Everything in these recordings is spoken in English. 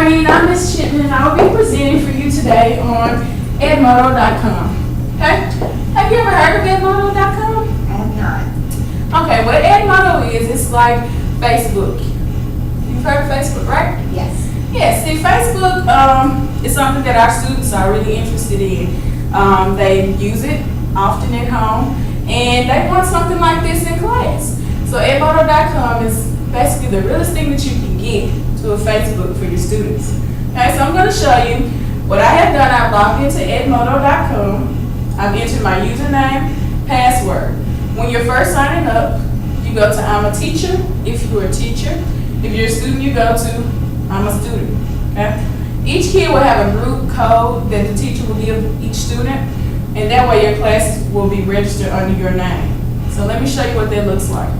morning, I'm Ms. Shipman and I will be presenting for you today on edmodo.com. Okay? Have you ever heard of edmodo.com? I have not. Okay, what Edmodo is, it's like Facebook. You've heard of Facebook, right? Yes. Yes, see, Facebook is something that our students are really interested in. They use it often at home, and they want something like this in class. So edmodo.com is basically the realest thing that you can get to a Facebook for your students. Okay, so I'm going to show you what I have done. I've logged into edmodo.com. I've entered my username, password. When you're first signing up, you go to I'm a teacher, if you're a teacher. If you're a student, you go to I'm a student. Okay? Each kid will have a group code that the teacher will give each student, and that way your class will be registered under your name. So let me show you what that looks like.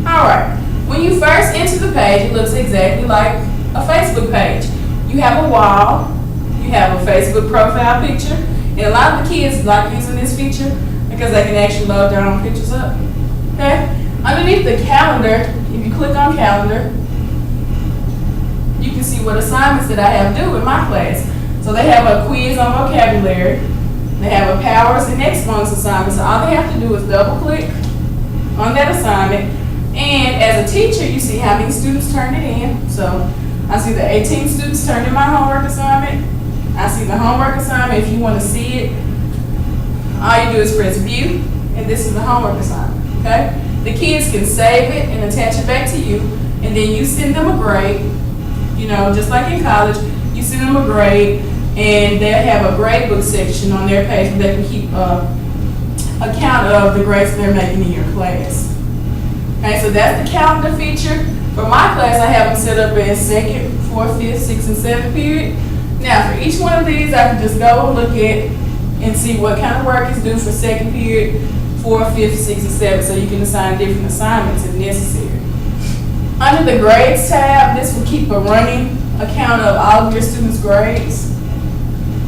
Alright, when you first enter the page, it looks exactly like a Facebook page. You have a wall, you have a Facebook profile picture, and a lot of the kids like using this feature because they can actually load their own pictures up. Okay? Underneath the calendar, if you click on calendar, you can see what assignments that I have due in my class. So they have a quiz on vocabulary, they have a powers and exponents assignment, so all they have to do is double click on that assignment. And as a teacher, you see how many students turned it in. So I see the 18 students turned in my homework assignment. I see the homework assignment. If you want to see it, all you do is press view, and this is the homework assignment. Okay? The kids can save it and attach it back to you, and then you send them a grade. You know, just like in college, you send them a grade, and they'll have a grade book section on their page where they can keep account of the grades they're making in your class. Okay, so that's the calendar feature. For my class, I have them set up as second, fourth, fifth, sixth, and seventh period. Now, for each one of these, I can just go and look at and see what kind of work is due for second period, fourth, fifth, sixth, and seventh, so you can assign different assignments if necessary. Under the grades tab, this will keep a running account of all of your students' grades.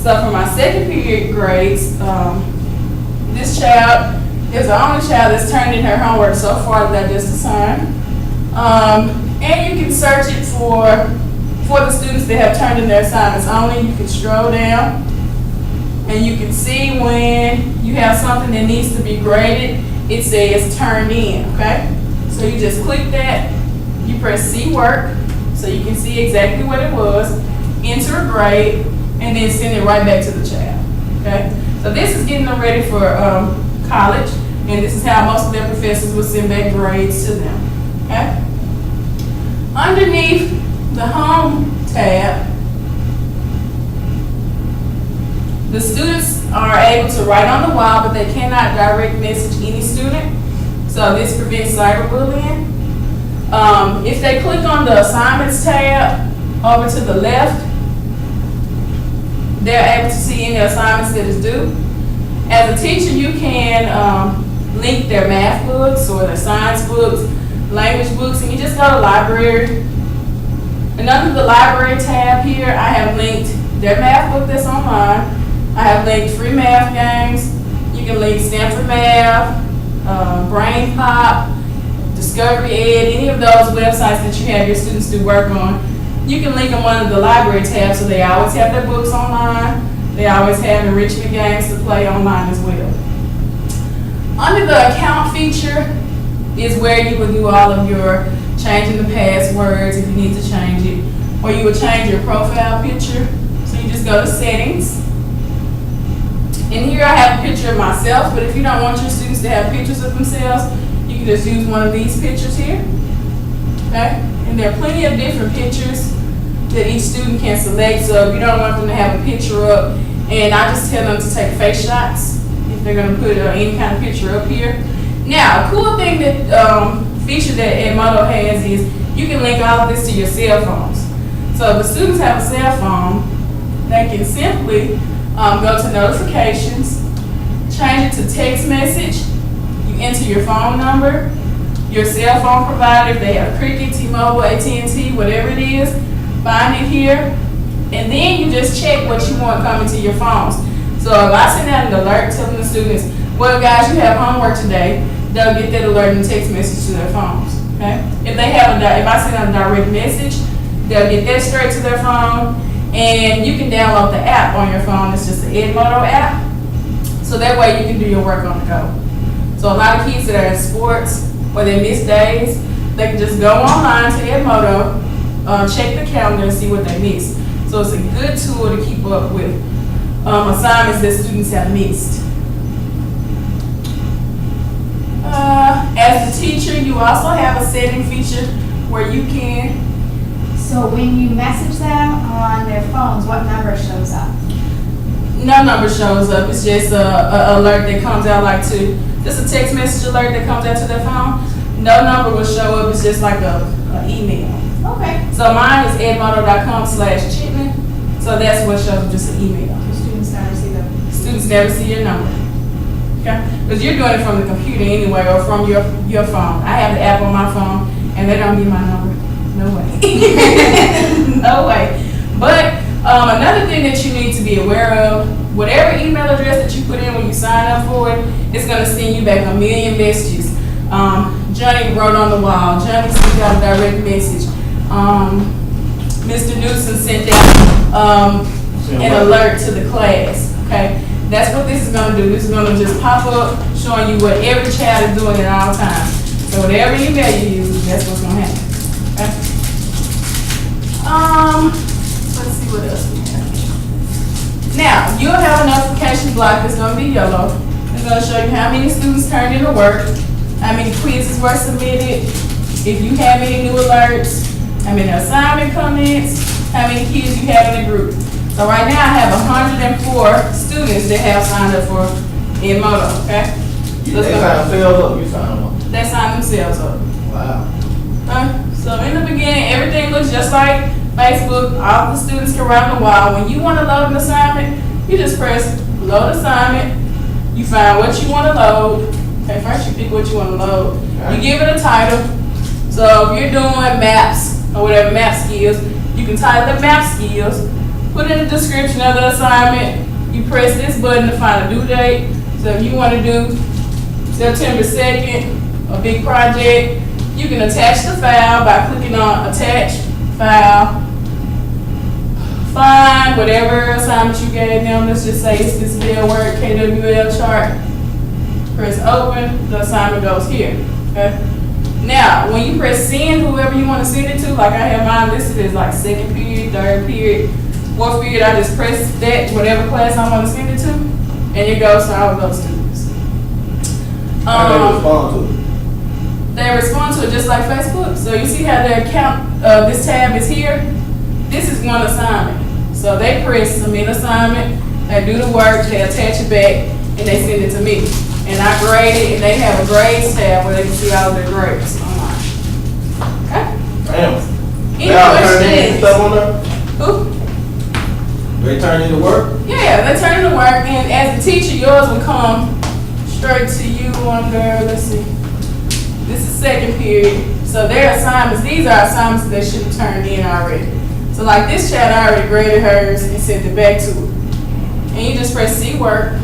So for my second period grades, this child is the only child that's turned in her homework so far that I just assigned. And you can search it for the students that have turned in their assignments only. You can scroll down and you can see when you have something that needs to be graded, it says turned in, okay? So you just click that, you press see work, so you can see exactly what it was, enter a grade, and then send it right back to the child, okay? So this is getting them ready for college, and this is how most of their professors will send back grades to them, okay? Underneath the home tab, the students are able to write on the wall, but they cannot direct message any student, so this prevents cyberbullying. If they click on the assignments tab over to the left, they're able to see any assignments that is due. As a teacher, you can link their math books or their science books, language books, and you just go to library. And under the library tab here, I have linked their math book that's online. I have linked free math games. You can link Stanford Math, Brain Pop, Discovery Ed, any of those websites that you have your students do work on. You can link them under the library tab, so they always have their books online. They always have enrichment games to play online as well. Under the account feature is where you will do all of your changing the passwords if you need to change it, or you will change your profile picture. So you just go to settings. And here I have a picture of myself, but if you don't want your students to have pictures of themselves, you can just use one of these pictures here. Okay? And there are plenty of different pictures that each student can select. So if you don't want them to have a picture up, and I just tell them to take face shots if they're going to put any kind of picture up here. Now, a cool thing that feature that Edmodo has is you can link all of this to your cell phones. So if the students have a cell phone, they can simply go to notifications, change it to text message. You enter your phone number, your cell phone provider, if they have Cricket, T-Mobile, AT&T, whatever it is, find it here, and then you just check what you want coming to your phones. So if I send out an alert telling the students, well guys, you have homework today, they'll get that alert and text message to their phones. Okay? If I send out a direct message, they'll get that straight to their phone, and you can download the app on your phone. It's just the Edmodo app, so that way you can do your work on the go. So a lot of kids that are in sports or they miss days, they can just go online to Edmodo, check the calendar and see what they missed. So it's a good tool to keep up with assignments that students have missed. As a teacher, you also have a setting feature where you can. So when you message them on their phones, what number shows up? No number shows up. It's just a alert that comes out just a text message alert that comes out to their phone. No number will show up. It's just like a email. Okay. So mine is edmodo.com/Chipman. So that's what shows up, just an email. The students never see them. Students never see your number. Okay? Because you're doing it from the computer anyway, or from your phone. I have the app on my phone, and they don't get my number. No way. No way. But another thing that you need to be aware of, whatever email address that you put in when you sign up for it, it's going to send you back a million messages. Johnny wrote on the wall. Johnny sent out a direct message. Mr. Newsom sent out an alert to the class. Okay, that's what this is going to do. This is going to just pop up showing you what every child is doing at all times. So whatever email you use, that's what's going to happen. Okay. Let's see what else we have. Now, you'll have a notification block that's going to be yellow. It's going to show you how many students turned in the work, how many quizzes were submitted, if you have any new alerts, how many assignment comments, how many kids you have in the group. So right now I have 104 students that have signed up for Edmodo, okay? They sign themselves up, you sign them up. They sign themselves up. Wow. So in the beginning, everything looks just like Facebook. All the students can write on the wall. When you want to load an assignment, you just press load assignment. You find what you want to load. Okay, first you pick what you want to load. You give it a title. So if you're doing maps or whatever map skills, you can title the map skills. Put in the description of the assignment. You press this button to find a due date. So if you want to do September 2nd, a big project, you can attach the file by clicking on attach file. Find whatever assignment you gave them. Let's just say it's this bill work, KWL chart. Press open, the assignment goes here. Okay. Now, when you press send, whoever you want to send it to, like I have mine listed as like second period, third period, fourth period, I just press that, whatever class I want to send it to, and it goes to all of those students. How they respond to it? They respond to it just like Facebook. So you see how their account, this tab is here? This is one assignment. So they press submit assignment, they do the work, they attach it back, and they send it to me. And I grade it, and they have a grades tab where they can see all of their grades online. Okay? Damn. Any Now, questions? stuff on there? Who? They turn into work? Yeah, they turn in the work, and as a teacher, yours will come straight to you under, let's see, this is second period. So their assignments, these are assignments that should have turned in already. So like this child, I already graded hers and sent it back to her. And you just press see work.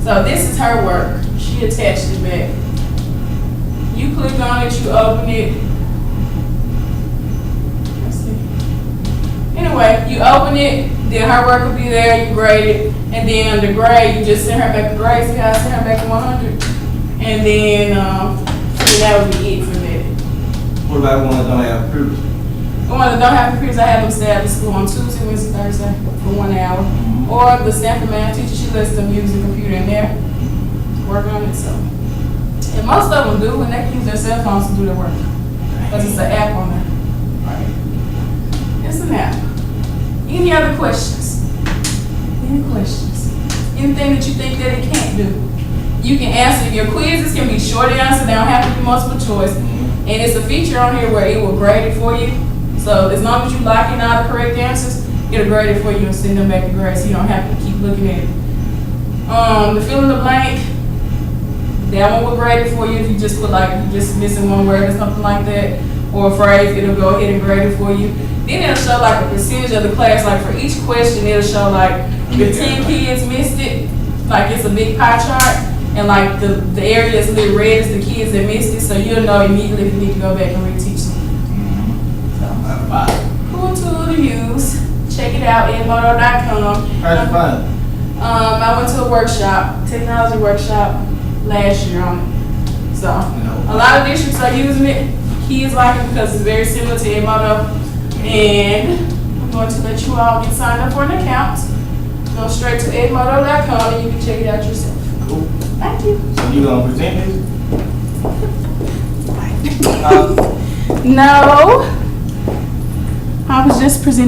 So this is her work. She attached it back. You click on it, you open it. Let's see. Anyway, you open it, then her work will be there, you grade it, and then under grade, you just send her back the grade. See how I send her back to 100? And then that would be it for that. What about the ones that don't have computers? The ones that don't have computers, I have them stay at the school on Tuesday, Wednesday, Thursday for 1 hour. Or the Stanford math teacher, she lets them use the computer in there, work on it. So, and most of them do, and they can use their cell phones to do their work because it's an app on there. Right? It's an app. Any other questions? Any questions? Anything that you think that it can't do? You can answer. Your quizzes can be short answer. They don't have to be multiple choice. And it's a feature on here where it will grade it for you. So as long as you lock in all the correct answers, it'll grade it for you and send them back to grade, so you don't have to keep looking at it. The fill in the blank, that one will grade it for you if you just put like you're just missing one word or something like that, or a phrase. It'll go ahead and grade it for you. Then it'll show like a percentage of the class. Like for each question, it'll show like if 10 kids missed it, like it's a big pie chart, And like the area that's lit red is the kids that missed it, so you'll know immediately if you need to go back and reteach them. That's fine. Cool tool to use. Check it out, edmodo.com. How'd you find it? I went to a workshop, technology workshop last year on it. So a lot of districts are using it. Kids like it because it's very similar to edmodo. And I'm going to let you all get signed up for an account. Go straight to edmodo.com and you can check it out yourself. Cool. Thank you. So you gonna present this? No. I was just presenting.